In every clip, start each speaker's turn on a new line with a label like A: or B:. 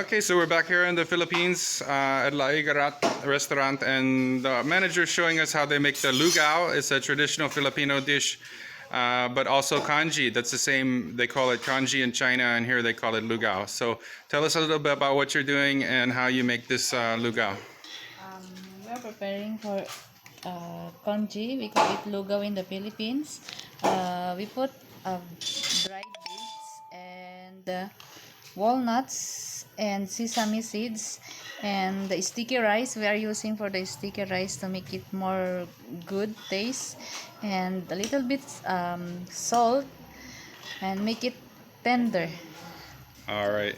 A: Okay, so we're back here in the Philippines at La Igarat restaurant, and the manager is showing us how they make the lugaw. It's a traditional Filipino dish, but also congee. That's the same, they call it congee in China, and here they call it lugaw. So tell us a little bit about what you're doing and how you make this lugaw.
B: We are preparing for congee. We call it lugaw in the Philippines. We put dried dates and walnuts and sesame seeds and the sticky rice. We are using for the sticky rice to make it more good taste, and a little bit salt and make it tender.
A: All right.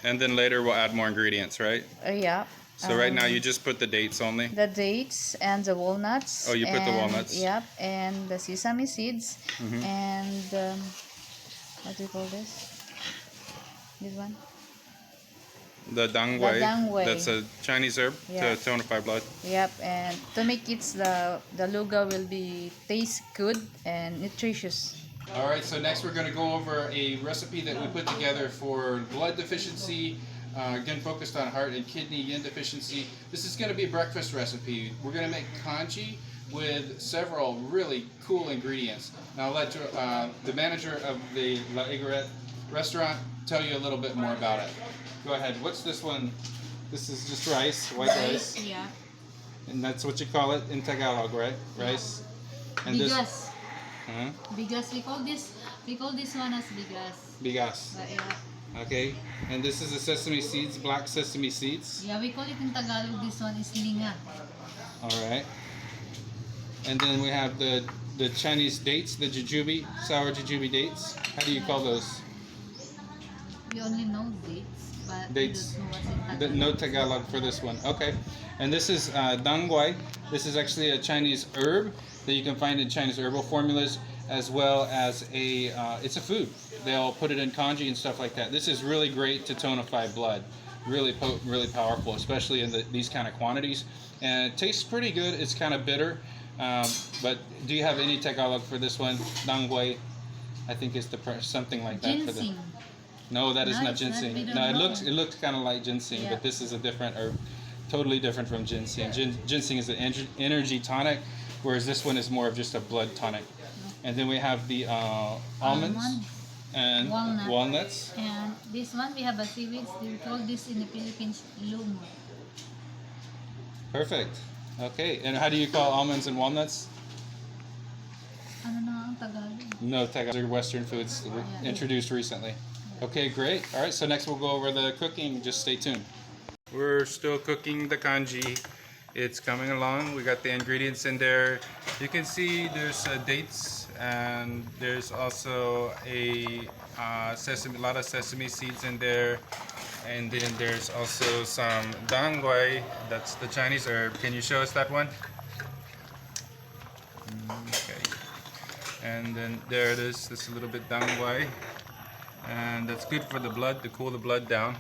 A: And then later we'll add more ingredients, right?
B: Yeah.
A: So right now you just put the dates only?
B: The dates and the walnuts.
A: Oh, you put the walnuts?
B: Yep, and the sesame seeds.
A: Mm-hmm.
B: And what do you call this? This one?
A: The dangwai.
B: The dangwai.
A: That's a Chinese herb to tonify blood.
B: Yep, and to make it the lugaw will be taste good and nutritious.
A: All right, so next we're going to go over a recipe that we put together for blood deficiency, again focused on heart and kidney yin deficiency. This is going to be a breakfast recipe. We're going to make congee with several really cool ingredients. Now I'll let the manager of the La Igaret restaurant tell you a little bit more about it. Go ahead. What's this one? This is just rice, white rice.
B: Yeah.
A: And that's what you call it in Tagalog, right? Rice. And
C: Bigas.
A: Huh?
C: Bigas. We call this one as bigas.
A: Bigas.
C: Yeah.
A: Okay. And this is the sesame seeds, black sesame seeds.
C: Yeah, we call it in Tagalog. This one is linga.
A: All right. And then we have the Chinese dates, the jujube, sour jujube dates. How do you call those?
C: We only know dates, but
A: Dates.
C: we don't know what's in Tagalog.
A: No Tagalog for this one. Okay. And this is dangwai. This is actually a Chinese herb that you can find in Chinese herbal formulas, as well as it's a food. They'll put it in congee and stuff like that. This is really great to tonify blood. Really potent, really powerful, especially in these kind of quantities. And it tastes pretty good. It's kind of bitter. But do you have any Tagalog for this one? Dangwai, I think it's something like that.
C: Ginseng.
A: No, that is
C: No,
A: not
C: it's not.
A: ginseng.
C: We don't
A: No,
C: know.
A: it looks kind of like ginseng,
C: Yeah.
A: but this is a different herb, totally different from ginseng. Ginseng is an energy tonic, whereas this one is more of just a blood tonic. And then we have the almonds
C: Almond.
A: and walnuts.
C: And this one, we have a seaweed. We call this in the Philippines lumo.
A: Perfect. Okay, and how do you call almonds and walnuts?
C: Ano na ang Tagalog?
A: No, Tagalog are Western foods introduced recently. Okay, great. All right, so next we'll go over the cooking. Just stay tuned. We're still cooking the congee. It's coming along. We got the ingredients in there. You can see there's dates, and there's also a lot of sesame seeds in there. And then there's also some dangwai. That's the Chinese herb. Can you show us that one? Okay. And then there it is. This is a little bit dangwai. And that's good for the blood, to cool the blood down.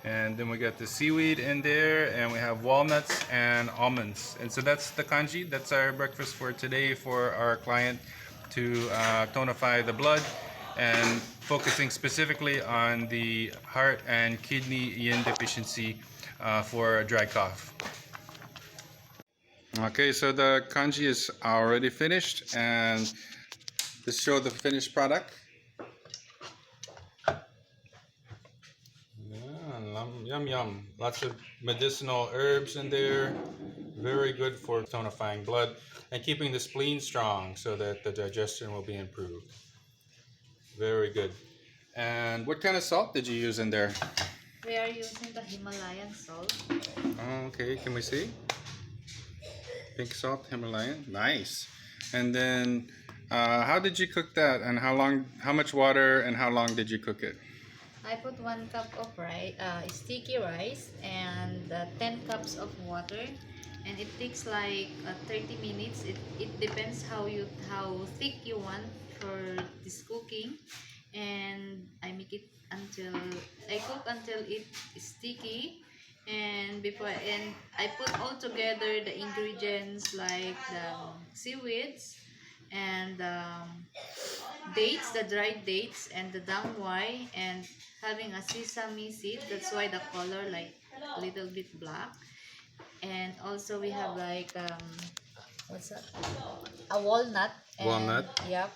A: And then we got the seaweed in there, and we have walnuts and almonds. And so that's the congee. That's our breakfast for today for our client to tonify the blood, and focusing specifically on the heart and kidney yin deficiency for a dry cough. Okay, so the congee is already finished, and let's show the finished product. Yum yum. Lots of medicinal herbs in there. Very good for tonifying blood and keeping the spleen strong so that the digestion will be improved. Very good. And what kind of salt did you use in there?
B: We are using the Himalayan salt.
A: Oh, okay, can we see? Pink salt, Himalayan. Nice. And then how did you cook that, and how much water and how long did you cook it?
B: I put 1 cup of rice, sticky rice, and 10 cups of water. and it takes like 30 minutes. It depends how thick you want for this cooking, and I cook until it is sticky, and I put all together the ingredients like the seaweeds and dates, the dried dates, and the dangwai, and having a sesame seed. That's why the color like a little bit black. And also we have like what's that? A walnut. And
A: Walnut.
B: yep.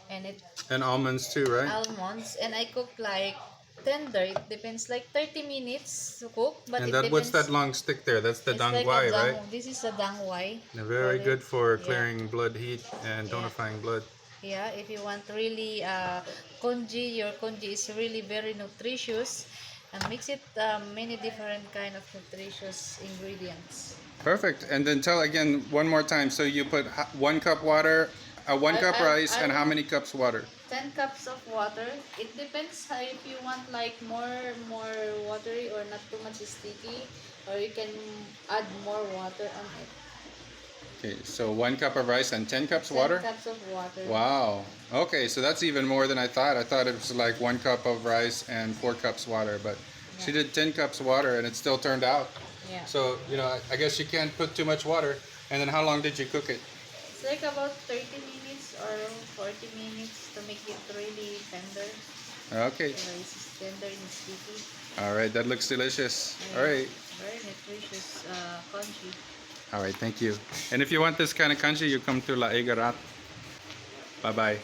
B: And it
A: And almonds too, right?
B: almonds. And I cook like tender. It depends, like 30 minutes to cook, but
A: And
B: it
A: that what's
B: depends.
A: that long stick there? That's the
B: It's like
A: dangwai,
B: a
A: right?
B: This is a dangwai.
A: They're very good for
B: Yeah.
A: clearing blood heat and
B: Yeah.
A: tonifying blood.
B: Yeah, if you want really congee, your congee is really very nutritious, and mix it many different kind of nutritious ingredients.
A: Perfect. And then tell again one more time. So you put 1 cup water, 1 cup rice, and how many cups water?
B: 10 cups of water. It depends how, if you want like more watery or not too much sticky, or you can add more water on it.
A: Okay, so 1 cup of rice and 10 cups
B: 10
A: water?
B: cups of water.
A: Wow. Okay, so that's even more than I thought. I thought it was like 1 cup of rice and 4 cups water, but she
B: Yeah.
A: did 10 cups water and it still turned out.
B: Yeah.
A: So, I guess you can't put too much water. And then how long did you cook it?
B: It's like about 30 minutes or 40 minutes to make it really tender.
A: Okay.
B: The rice is tender and sticky.
A: All right, that looks delicious. All right.
B: Very nutritious congee.
A: All right, thank you. And if you want this kind of congee, you come to La Egarat. Bye-bye.